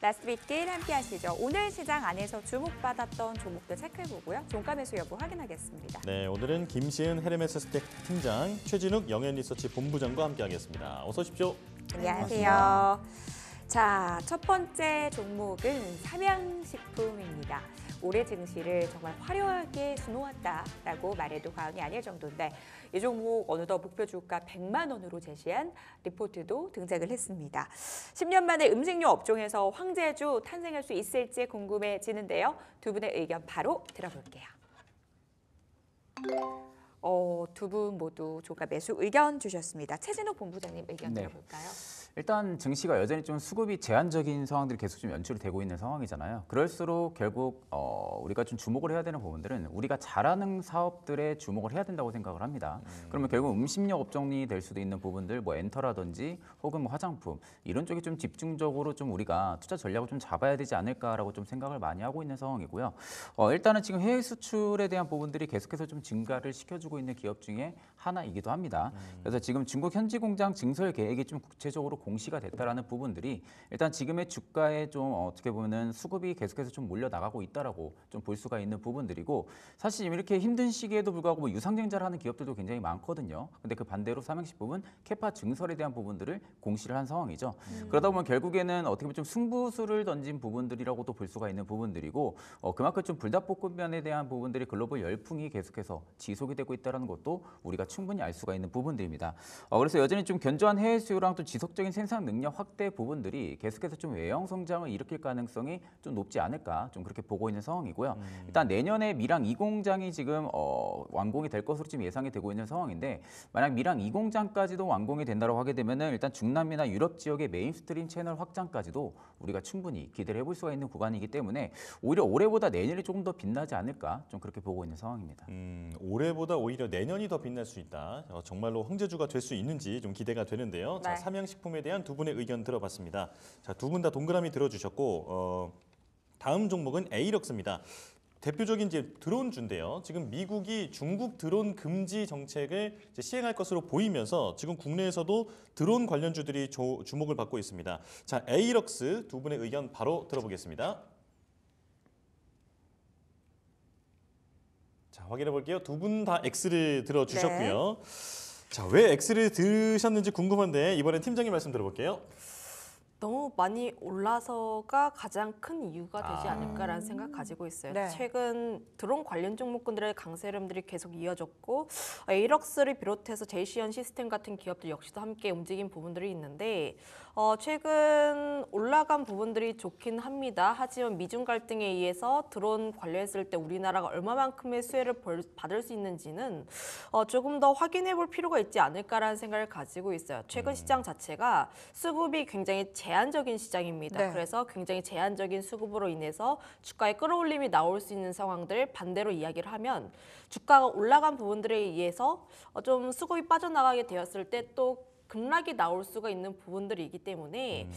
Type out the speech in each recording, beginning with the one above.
라스트윗길 함께 하시죠. 오늘 시장 안에서 주목받았던 종목들 체크해보고요. 종가 매수 여부 확인하겠습니다. 네, 오늘은 김시은 헤르메스스텍 팀장, 최진욱 영현리서치 본부장과 함께하겠습니다. 어서 오십시오. 안녕하세요. 자, 첫 번째 종목은 삼양식품입니다. 올해 증시를 정말 화려하게 수놓았다라고 말해도 과언이 아닐 정도인데 이 종목 어느덧 목표 주가 100만 원으로 제시한 리포트도 등장을 했습니다. 10년 만에 음식료 업종에서 황제주 탄생할 수 있을지 궁금해지는데요. 두 분의 의견 바로 들어볼게요. 두 분 모두 종가 매수 의견 주셨습니다. 최진욱 본부장님 의견 들어볼까요? 일단 증시가 여전히 좀 수급이 제한적인 상황들이 계속 좀 연출이 되고 있는 상황이잖아요. 그럴수록 결국 우리가 좀 주목을 해야 되는 부분들은 우리가 잘하는 사업들에 주목을 해야 된다고 생각을 합니다. 그러면 결국 음식료 업종이 될 수도 있는 부분들, 뭐 엔터라든지 혹은 뭐 화장품 이런 쪽에 좀 집중적으로 좀 우리가 투자 전략을 좀 잡아야 되지 않을까라고 좀 생각을 많이 하고 있는 상황이고요. 일단은 지금 해외 수출에 대한 부분들이 계속해서 좀 증가를 시켜주고 있는 기업 중에 하나이기도 합니다. 그래서 지금 중국 현지 공장 증설 계획이 좀 구체적으로 공시가 됐다라는 부분들이 일단 지금의 주가에 좀 어떻게 보면은 수급이 계속해서 좀 몰려 나가고 있다라고 좀 볼 수가 있는 부분들이고, 사실 이렇게 힘든 시기에도 불구하고 뭐 유상증자를 하는 기업들도 굉장히 많거든요. 근데 그 반대로 삼양식품은 캐파 증설에 대한 부분들을 공시를 한 상황이죠. 그러다 보면 결국에는 어떻게 보면 좀 승부수를 던진 부분들이라고도 볼 수가 있는 부분들이고, 그만큼 좀 불닭볶음면에 대한 부분들이 글로벌 열풍이 계속해서 지속이 되고 있다는 것도 우리가 충분히 알 수가 있는 부분들입니다. 그래서 여전히 좀 견조한 해외 수요랑 또 지속적인 생산 능력 확대 부분들이 계속해서 좀 외형 성장을 일으킬 가능성이 좀 높지 않을까, 좀 그렇게 보고 있는 상황이고요. 일단 내년에 밀양 2공장이 지금 완공이 될 것으로 지금 예상이 되고 있는 상황인데, 만약 밀양 2공장까지도 완공이 된다고 하게 되면은 일단 중남미나 유럽 지역의 메인스트림 채널 확장까지도 우리가 충분히 기대를 해볼 수가 있는 구간이기 때문에 오히려 올해보다 내년이 조금 더 빛나지 않을까, 좀 그렇게 보고 있는 상황입니다. 올해보다 오히려 내년이 더 빛날 수 있다. 정말로 황제주가 될 수 있는지 좀 기대가 되는데요. 네. 자, 삼양식품에 대한 두 분의 의견 들어봤습니다. 자, 두 분 다 동그라미 들어주셨고, 다음 종목은 에이럭스입니다. 대표적인 이제 드론주인데요. 지금 미국이 중국 드론 금지 정책을 이제 시행할 것으로 보이면서 지금 국내에서도 드론 관련주들이 주목을 받고 있습니다. 자, 에이럭스 두 분의 의견 바로 들어보겠습니다. 자, 확인해 볼게요. 두 분 다 X를 들어주셨고요. 자, 왜 X를 드셨는지 궁금한데 이번엔 팀장님 말씀 들어볼게요. 너무 많이 올라서가 가장 큰 이유가 되지 않을까라는 생각 가지고 있어요. 네. 최근 드론 관련 종목군들의 강세 흐름들이 계속 이어졌고, 에이럭스를 비롯해서 제이시언 시스템 같은 기업들 역시도 함께 움직인 부분들이 있는데, 최근 올라간 부분들이 좋긴 합니다. 하지만 미중 갈등에 의해서 드론 관련했을 때 우리나라가 얼마만큼의 수혜를 받을 수 있는지는 조금 더 확인해 볼 필요가 있지 않을까라는 생각을 가지고 있어요. 최근 시장 자체가 수급이 굉장히 제한적인 시장입니다. 네. 그래서 굉장히 제한적인 수급으로 인해서 주가의 끌어올림이 나올 수 있는 상황들, 반대로 이야기를 하면 주가가 올라간 부분들에 의해서 좀 수급이 빠져나가게 되었을 때 또 급락이 나올 수가 있는 부분들이기 때문에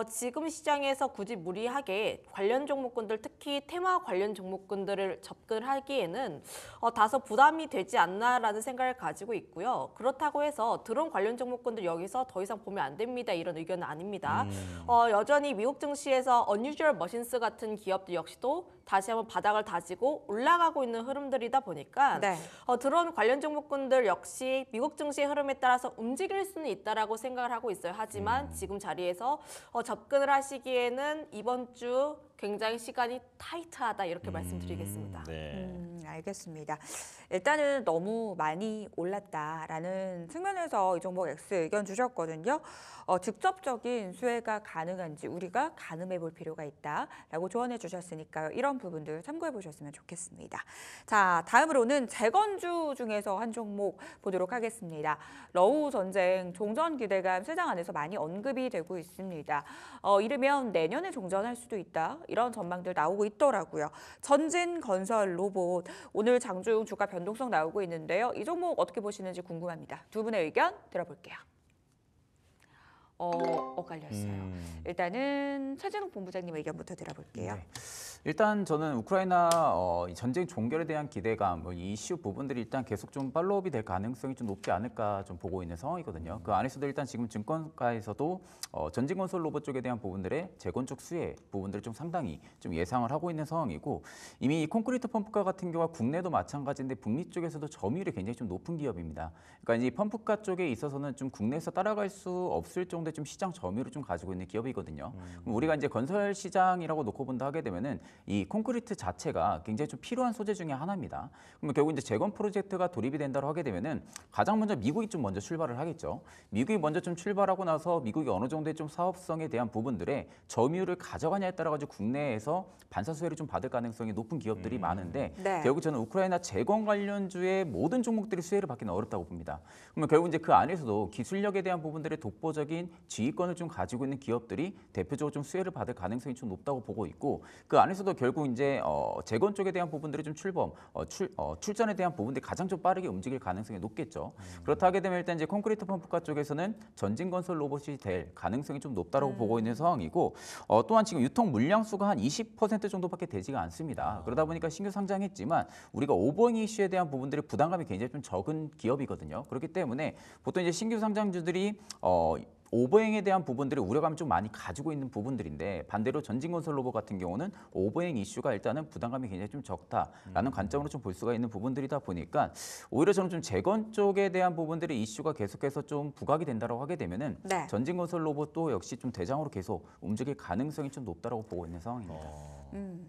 지금 시장에서 굳이 무리하게 관련 종목군들, 특히 테마 관련 종목군들을 접근하기에는 다소 부담이 되지 않나라는 생각을 가지고 있고요. 그렇다고 해서 드론 관련 종목군들 여기서 더 이상 보면 안 됩니다, 이런 의견은 아닙니다. 여전히 미국 증시에서 unusual machines 같은 기업들 역시도 다시 한번 바닥을 다지고 올라가고 있는 흐름들이다 보니까 네. 드론 관련 종목군들 역시 미국 증시의 흐름에 따라서 움직일 수는 있다라고 생각을 하고 있어요. 하지만 지금 자리에서 접근을 하시기에는 이번 주 굉장히 시간이 타이트하다, 이렇게 말씀드리겠습니다. 네. 알겠습니다. 일단은 너무 많이 올랐다라는 측면에서 이 종목 X 의견 주셨거든요. 직접적인 수혜가 가능한지 우리가 가늠해 볼 필요가 있다라고 조언해 주셨으니까요. 이런 부분들 참고해 보셨으면 좋겠습니다. 자, 다음으로는 재건주 중에서 한 종목 보도록 하겠습니다. 러우 전쟁 종전 기대감 시장 안에서 많이 언급이 되고 있습니다. 이르면 내년에 종전할 수도 있다, 이런 전망들 나오고 있더라고요. 전진 건설 로봇 오늘 장중 주가 변동성 나오고 있는데요. 이 종목 어떻게 보시는지 궁금합니다. 두 분의 의견 들어볼게요. 엇갈렸어요. 일단은 최진욱 본부장님 의견부터 들어볼게요. 네. 일단 저는 우크라이나 이 전쟁 종결에 대한 기대감, 이 이슈 부분들이 일단 계속 좀 팔로업이 될 가능성이 좀 높지 않을까 좀 보고 있는 상황이거든요. 그 안에서도 일단 지금 증권가에서도 전진 건설 로봇 쪽에 대한 부분들의 재건축 수혜 부분들을 좀 상당히 좀 예상을 하고 있는 상황이고, 이미 이 콘크리트 펌프카 같은 경우와 국내도 마찬가지인데 북미 쪽에서도 점유율이 굉장히 좀 높은 기업입니다. 그러니까 이 펌프카 쪽에 있어서는 좀 국내에서 따라갈 수 없을 정도의 좀 시장 점유율을 좀 가지고 있는 기업이거든요. 그럼 우리가 이제 건설 시장이라고 놓고 본다 하게 되면은 이 콘크리트 자체가 굉장히 좀 필요한 소재 중에 하나입니다. 그러면 결국 이제 재건 프로젝트가 돌입이 된다고 하게 되면은 가장 먼저 미국이 좀 먼저 출발을 하겠죠. 미국이 먼저 좀 출발하고 나서 미국이 어느 정도의 좀 사업성에 대한 부분들에 점유율을 가져가냐에 따라 가지고 국내에서 반사 수혜를 좀 받을 가능성이 높은 기업들이 많은데, 네. 결국 저는 우크라이나 재건 관련주의 모든 종목들이 수혜를 받기는 어렵다고 봅니다. 그러면 결국 이제 그 안에서도 기술력에 대한 부분들의 독보적인 지휘권을 좀 가지고 있는 기업들이 대표적으로 좀 수혜를 받을 가능성이 좀 높다고 보고 있고, 그 안에서도 결국 이제 재건 쪽에 대한 부분들이 좀 출전에 대한 부분들이 가장 좀 빠르게 움직일 가능성이 높겠죠. 그렇다 하게 되면 일단 이제 콘크리트 펌프카 쪽에서는 전진 건설 로봇이 될 가능성이 좀 높다고 보고 있는 상황이고, 또한 지금 유통 물량 수가 한 20% 정도밖에 되지가 않습니다. 그러다 보니까 신규 상장했지만 우리가 오버행 이슈에 대한 부분들의 부담감이 굉장히 좀 적은 기업이거든요. 그렇기 때문에 보통 이제 신규 상장주들이 오버행에 대한 부분들이 우려감을 좀 많이 가지고 있는 부분들인데, 반대로 전진건설 로봇 같은 경우는 오버행 이슈가 일단은 부담감이 굉장히 좀 적다라는 관점으로 좀 볼 수가 있는 부분들이다 보니까, 오히려 저는 좀 재건 쪽에 대한 부분들의 이슈가 계속해서 좀 부각이 된다고 하게 되면은 네. 전진건설 로봇도 역시 좀 대장으로 계속 움직일 가능성이 좀 높다고 보고 있는 상황입니다.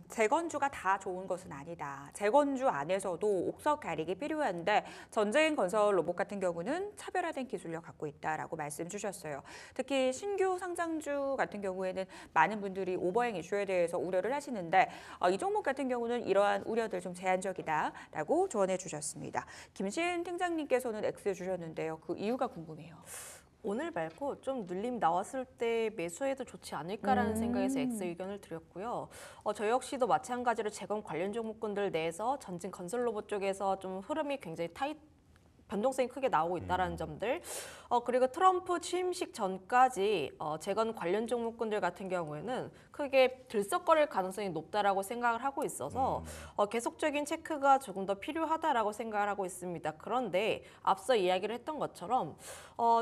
재건주가 다 좋은 것은 아니다. 재건주 안에서도 옥석 가리기 필요한데 전쟁 건설 로봇 같은 경우는 차별화된 기술력 갖고 있다라고 말씀 주셨어요. 특히 신규 상장주 같은 경우에는 많은 분들이 오버행 이슈에 대해서 우려를 하시는데 이 종목 같은 경우는 이러한 우려들 좀 제한적이다라고 조언해 주셨습니다. 김신 팀장님께서는 X 주셨는데요. 그 이유가 궁금해요. 오늘 말고 좀 눌림 나왔을 때 매수해도 좋지 않을까라는 생각에서 X 의견을 드렸고요. 저 역시도 마찬가지로 재건 관련 종목군들 내에서 전진 건설 로봇 쪽에서 좀 흐름이 굉장히 변동성이 크게 나오고 있다는 점들. 그리고 트럼프 취임식 전까지 재건 관련 종목군들 같은 경우에는 크게 들썩거릴 가능성이 높다라고 생각을 하고 있어서 계속적인 체크가 조금 더 필요하다라고 생각을 하고 있습니다. 그런데 앞서 이야기를 했던 것처럼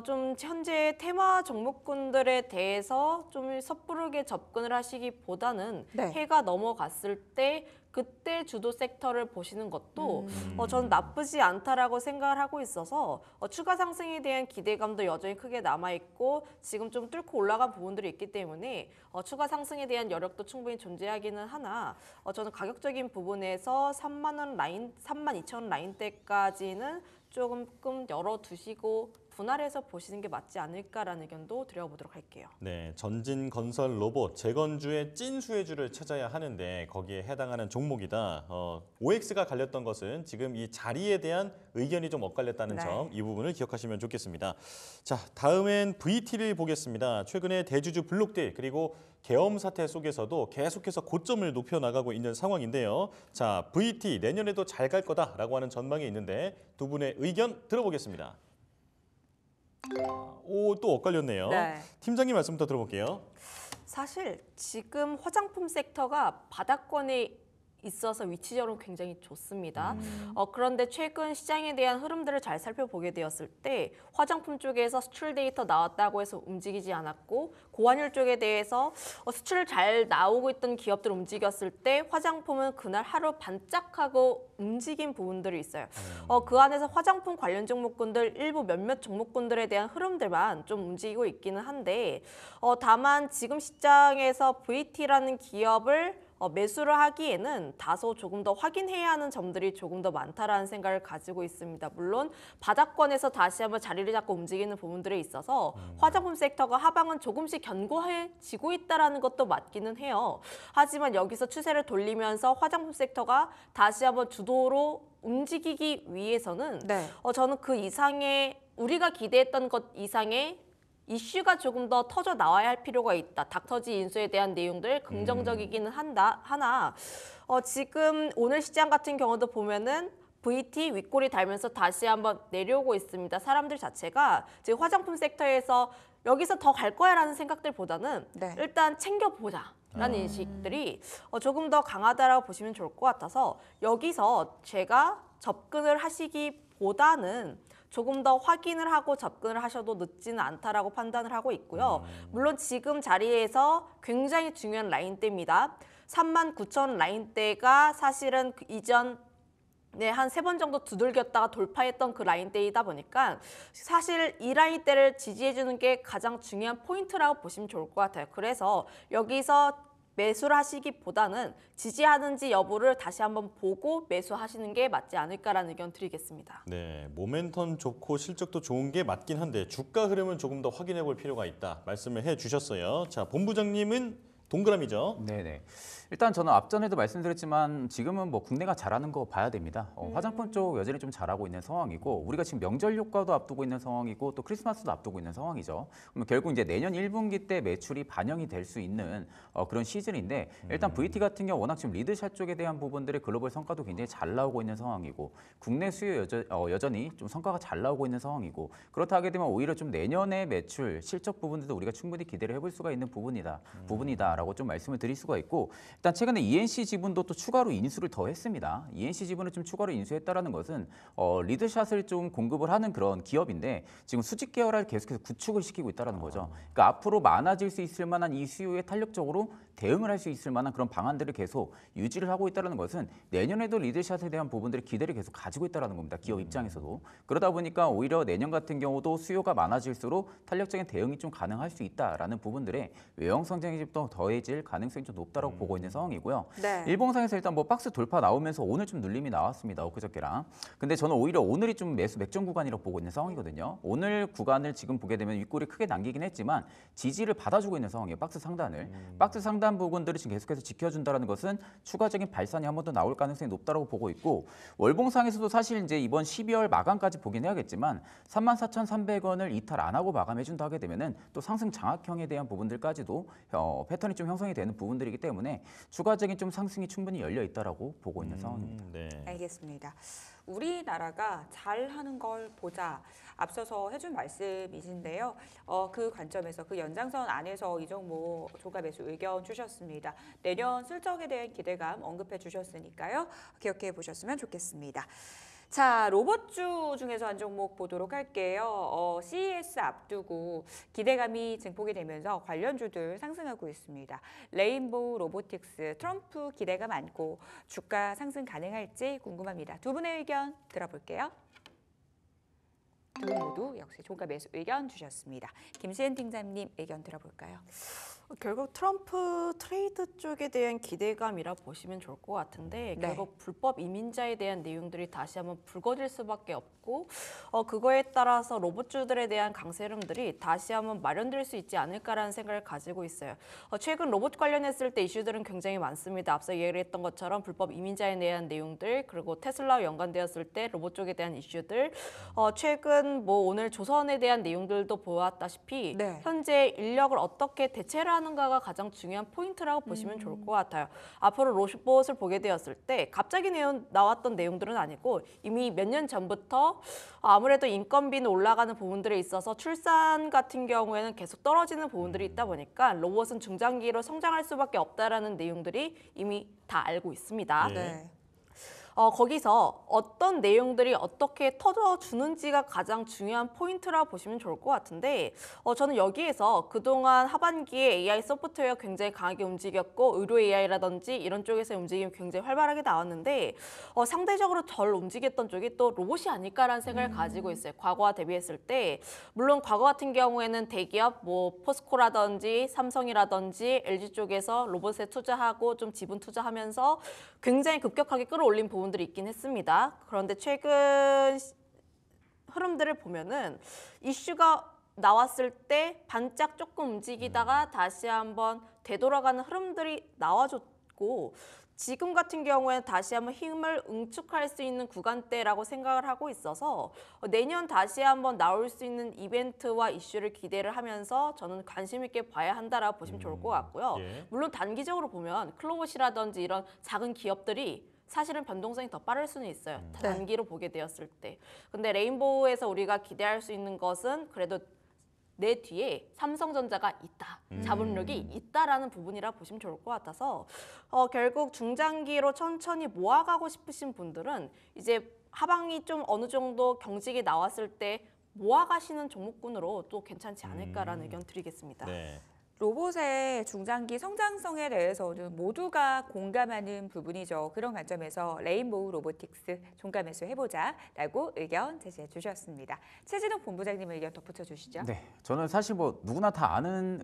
좀 현재 테마 종목군들에 대해서 좀 섣부르게 접근을 하시기보다는 네. 해가 넘어갔을 때 그때 주도 섹터를 보시는 것도 저는 나쁘지 않다라고 생각을 하고 있어서 추가 상승에 대한 기대감도 여전히 크게 남아있고, 지금 좀 뚫고 올라간 부분들이 있기 때문에 추가 상승에 대한 여력도 충분히 존재하기는 하나, 저는 가격적인 부분에서 32,000원 라인대까지는 조금 열어두시고 분할해서 보시는 게 맞지 않을까라는 의견도 드려보도록 할게요. 네, 전진 건설 로봇 재건주의 찐 수혜주를 찾아야 하는데 거기에 해당하는 종목이다. OX가 갈렸던 것은 지금 이 자리에 대한 의견이 좀 엇갈렸다는 네. 점, 이 부분을 기억하시면 좋겠습니다. 자, 다음엔 VT를 보겠습니다. 최근에 대주주 블록딜 그리고 계엄 사태 속에서도 계속해서 고점을 높여 나가고 있는 상황인데요. 자, VT 내년에도 잘 갈 거다라고 하는 전망이 있는데 두 분의 의견 들어보겠습니다. 또 엇갈렸네요. 네. 팀장님 말씀부터 들어볼게요. 사실 지금 화장품 섹터가 바닥권에 있어서 위치적으로 굉장히 좋습니다. 그런데 최근 시장에 대한 흐름들을 잘 살펴보게 되었을 때 화장품 쪽에서 수출 데이터 나왔다고 해서 움직이지 않았고, 고환율 쪽에 대해서 수출 잘 나오고 있던 기업들 움직였을 때 화장품은 그날 하루 반짝하고 움직인 부분들이 있어요. 그 안에서 화장품 관련 종목군들 일부 몇몇 종목군들에 대한 흐름들만 좀 움직이고 있기는 한데, 다만 지금 시장에서 VT라는 기업을 매수를 하기에는 다소 조금 더 확인해야 하는 점들이 조금 더 많다라는 생각을 가지고 있습니다. 물론 바닥권에서 다시 한번 자리를 잡고 움직이는 부분들에 있어서 화장품 섹터가 하방은 조금씩 견고해지고 있다는 것도 맞기는 해요. 하지만 여기서 추세를 돌리면서 화장품 섹터가 다시 한번 주도로 움직이기 위해서는 네. 저는 그 이상의 우리가 기대했던 것 이상의 이슈가 조금 더 터져 나와야 할 필요가 있다. 닥터지 인수에 대한 내용들 긍정적이기는 하나 지금 오늘 시장 같은 경우도 보면은 VT 윗골이 달면서 다시 한번 내려오고 있습니다. 사람들 자체가 지금 화장품 섹터에서 여기서 더 갈 거야라는 생각들보다는 네. 일단 챙겨보자라는 인식들이 조금 더 강하다라고 보시면 좋을 것 같아서 여기서 제가 접근을 하시기보다는 조금 더 확인을 하고 접근을 하셔도 늦지는 않다라고 판단을 하고 있고요. 물론 지금 자리에서 굉장히 중요한 라인대입니다. 39,000 라인대가 사실은 그 이전 한 3번 정도 두들겼다가 돌파했던 그 라인대이다 보니까 사실 이 라인대를 지지해주는 게 가장 중요한 포인트라고 보시면 좋을 것 같아요. 그래서 여기서 매수를 하시기보다는 지지하는지 여부를 다시 한번 보고 매수하시는 게 맞지 않을까라는 의견 드리겠습니다. 네, 모멘텀 좋고 실적도 좋은 게 맞긴 한데 주가 흐름은 조금 더 확인해 볼 필요가 있다 말씀을 해 주셨어요. 자, 본부장님은 동그라미죠. 네네. 일단 저는 앞전에도 말씀드렸지만 지금은 뭐 국내가 잘하는 거 봐야 됩니다. 화장품 쪽 여전히 좀 잘하고 있는 상황이고 우리가 지금 명절 효과도 앞두고 있는 상황이고 또 크리스마스도 앞두고 있는 상황이죠. 그러면 결국 이제 내년 1분기 때 매출이 반영이 될 수 있는 그런 시즌인데 일단 VT 같은 경우 워낙 지금 리드샷 쪽에 대한 부분들의 글로벌 성과도 굉장히 잘 나오고 있는 상황이고 국내 수요 여전히 좀 성과가 잘 나오고 있는 상황이고 그렇다 하게 되면 오히려 좀 내년의 매출 실적 부분들도 우리가 충분히 기대를 해볼 수가 있는 부분이다라고 좀 말씀을 드릴 수가 있고 일단 최근에 ENC 지분도 또 추가로 인수를 더 했습니다. ENC 지분을 좀 추가로 인수했다라는 것은 리드샷을 좀 공급을 하는 그런 기업인데 지금 수직 계열을 계속해서 구축을 시키고 있다라는 거죠. 그러니까 앞으로 많아질 수 있을 만한 이 수요에 탄력적으로 대응을 할 수 있을 만한 그런 방안들을 계속 유지를 하고 있다는 것은 내년에도 리드샷에 대한 부분들의 기대를 계속 가지고 있다는 겁니다. 기업 입장에서도. 그러다 보니까 오히려 내년 같은 경우도 수요가 많아질수록 탄력적인 대응이 좀 가능할 수 있다라는 부분들에 외형 성장이 좀 더 더해질 가능성이 좀 높다고 보고 있는 상황이고요. 네. 일봉상에서 일단 뭐 박스 돌파 나오면서 오늘 좀 눌림이 나왔습니다. 엊그저께랑. 근데 저는 오히려 오늘이 좀 매수 맥점 구간이라고 보고 있는 상황이거든요. 오늘 구간을 지금 보게 되면 윗골이 크게 남기긴 했지만 지지를 받아주고 있는 상황이에요. 박스 상단을. 박스 상단 부분들을 지금 계속해서 지켜준다는 것은 추가적인 발산이 한 번 더 나올 가능성이 높다고 보고 있고 월봉상에서도 사실 이제 이번 12월 마감까지 보긴 해야겠지만 34,300원을 이탈 안 하고 마감해준다 하게 되면은 또 상승 장악형에 대한 부분들까지도 패턴이 좀 형성이 되는 부분들이기 때문에 추가적인 좀 상승이 충분히 열려 있다라고 보고 있는 상황입니다. 네. 알겠습니다. 우리나라가 잘하는 걸 보자. 앞서서 해준 말씀이신데요. 그 관점에서 그 연장선 안에서 이 종목 조가 매수 의견 주셨습니다. 내년 실적에 대한 기대감 언급해 주셨으니까요. 기억해 보셨으면 좋겠습니다. 자, 로봇주 중에서 한 종목 보도록 할게요. CES 앞두고 기대감이 증폭이 되면서 관련주들 상승하고 있습니다. 레인보우 로보틱스, 트럼프 기대가 많고 주가 상승 가능할지 궁금합니다. 두 분의 의견 들어볼게요. 두 분 모두 역시 종가 매수 의견 주셨습니다. 김시은 팀장님 의견 들어볼까요? 결국 트럼프 트레이드 쪽에 대한 기대감이라 보시면 좋을 것 같은데 네. 결국 불법 이민자에 대한 내용들이 다시 한번 불거질 수밖에 없고 그거에 따라서 로봇주들에 대한 강세 흐름들이 다시 한번 마련될 수 있지 않을까라는 생각을 가지고 있어요. 최근 로봇 관련했을 때 이슈들은 굉장히 많습니다. 앞서 얘기했던 것처럼 불법 이민자에 대한 내용들 그리고 테슬라와 연관되었을 때 로봇 쪽에 대한 이슈들 최근 뭐 오늘 조선에 대한 내용들도 보았다시피 네. 현재 인력을 어떻게 대체를 하는가가 가장 중요한 포인트라고 보시면 좋을 것 같아요. 앞으로 로봇을 보게 되었을 때 갑자기 나왔던 내용들은 아니고 이미 몇 년 전부터 아무래도 인건비는 올라가는 부분들에 있어서 출산 같은 경우에는 계속 떨어지는 부분들이 있다 보니까 로봇은 중장기로 성장할 수밖에 없다라는 내용들이 이미 다 알고 있습니다. 네. 거기서 어떤 내용들이 어떻게 터져주는지가 가장 중요한 포인트라고 보시면 좋을 것 같은데 저는 여기에서 그동안 하반기에 AI 소프트웨어 굉장히 강하게 움직였고 의료 AI라든지 이런 쪽에서의 움직임이 굉장히 활발하게 나왔는데 상대적으로 덜 움직였던 쪽이 또 로봇이 아닐까라는 생각을 가지고 있어요. 과거와 대비했을 때 물론 과거 같은 경우에는 대기업 뭐 포스코라든지 삼성이라든지 LG 쪽에서 로봇에 투자하고 좀 지분 투자하면서 굉장히 급격하게 끌어올린 부분들이 있긴 했습니다. 그런데 최근 흐름들을 보면은 이슈가 나왔을 때 반짝 조금 움직이다가 다시 한번 되돌아가는 흐름들이 나와줬고 지금 같은 경우에는 다시 한번 힘을 응축할 수 있는 구간대라고 생각을 하고 있어서 내년 다시 한번 나올 수 있는 이벤트와 이슈를 기대를 하면서 저는 관심 있게 봐야 한다라고 보시면 좋을 것 같고요. 예. 물론 단기적으로 보면 클로봇이라든지 이런 작은 기업들이 사실은 변동성이 더 빠를 수는 있어요. 단기로 보게 되었을 때. 근데 레인보우에서 우리가 기대할 수 있는 것은 그래도 내 뒤에 삼성전자가 있다, 자본력이 있다라는 부분이라 보시면 좋을 것 같아서 결국 중장기로 천천히 모아가고 싶으신 분들은 이제 하방이 좀 어느 정도 경직이 나왔을 때 모아가시는 종목군으로 또 괜찮지 않을까라는 의견 드리겠습니다. 네. 로봇의 중장기 성장성에 대해서는 모두가 공감하는 부분이죠. 그런 관점에서 레인보우 로보틱스 종가 매수 해보자라고 의견 제시해 주셨습니다. 최진욱 본부장님 의견 덧붙여 주시죠. 네, 저는 사실 뭐 누구나 다 아는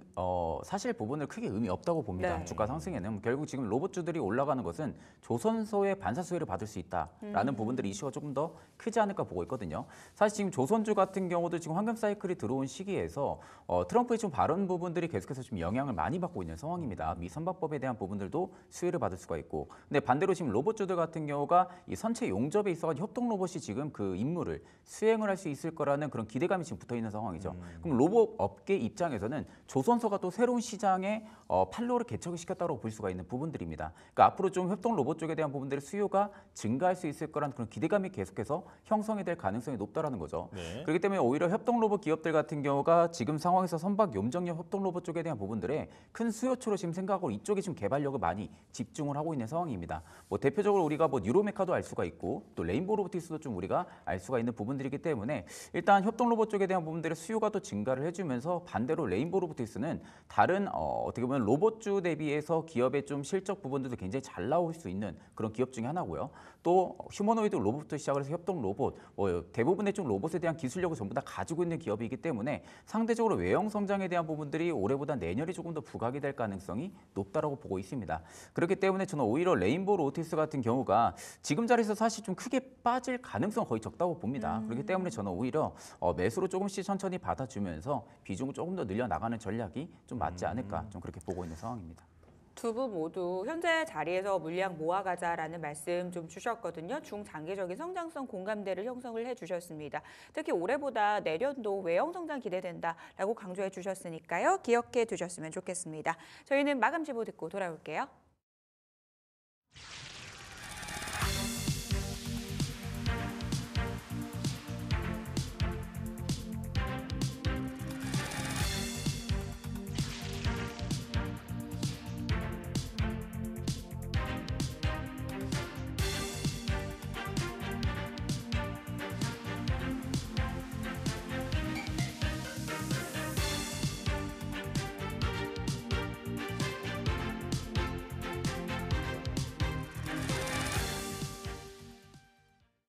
사실 부분을 크게 의미 없다고 봅니다. 네. 주가 상승에는 결국 지금 로봇주들이 올라가는 것은 조선소의 반사 수혜를 받을 수 있다라는 부분들이 이슈가 조금 더 크지 않을까 보고 있거든요. 사실 지금 조선주 같은 경우도 지금 황금 사이클이 들어온 시기에서 트럼프의 좀 발언 부분들이 계속해서 지금 영향을 많이 받고 있는 상황입니다. 미 선박법에 대한 부분들도 수혜를 받을 수가 있고, 근데 반대로 지금 로봇주들 같은 경우가 이 선체 용접에 있어서 협동 로봇이 지금 그 임무를 수행을 할 수 있을 거라는 그런 기대감이 지금 붙어 있는 상황이죠. 그럼 로봇 업계 입장에서는 조선소가 또 새로운 시장에 판로를 개척을 시켰다고 볼 수가 있는 부분들입니다. 그러니까 앞으로 좀 협동 로봇 쪽에 대한 부분들의 수요가 증가할 수 있을 거라는 그런 기대감이 계속해서 형성이 될 가능성이 높다라는 거죠. 네. 그렇기 때문에 오히려 협동 로봇 기업들 같은 경우가 지금 상황에서 선박 용접용 협동 로봇 쪽에 대한 부분들에 큰 수요처로 지금 생각하고 이쪽에 지금 개발력을 많이 집중을 하고 있는 상황입니다. 뭐 대표적으로 우리가 뭐 뉴로메카도 알 수가 있고 또 레인보우 로보틱스도 좀 우리가 알 수가 있는 부분들이기 때문에 일단 협동 로봇 쪽에 대한 부분들의 수요가 또 증가를 해주면서 반대로 레인보우 로보틱스는 다른 어떻게 보면 로봇주 대비해서 기업의 좀 실적 부분들도 굉장히 잘 나올 수 있는 그런 기업 중에 하나고요. 또 휴머노이드 로봇부터 시작을 해서 협동 로봇, 대부분의 좀 로봇에 대한 기술력을 전부 다 가지고 있는 기업이기 때문에 상대적으로 외형 성장에 대한 부분들이 올해보다 내년이 조금 더 부각이 될 가능성이 높다라고 보고 있습니다. 그렇기 때문에 저는 오히려 레인보우 로보틱스 같은 경우가 지금 자리에서 사실 좀 크게 빠질 가능성은 거의 적다고 봅니다. 그렇기 때문에 저는 오히려 매수로 조금씩 천천히 받아주면서 비중을 조금 더 늘려나가는 전략이 좀 맞지 않을까 좀 그렇게 보고 있는 상황입니다. 두 분 모두 현재 자리에서 물량 모아가자라는 말씀 좀 주셨거든요. 중장기적인 성장성 공감대를 형성을 해주셨습니다. 특히 올해보다 내년도 외형 성장 기대된다라고 강조해 주셨으니까요. 기억해 두셨으면 좋겠습니다. 저희는 마감 지보 듣고 돌아올게요.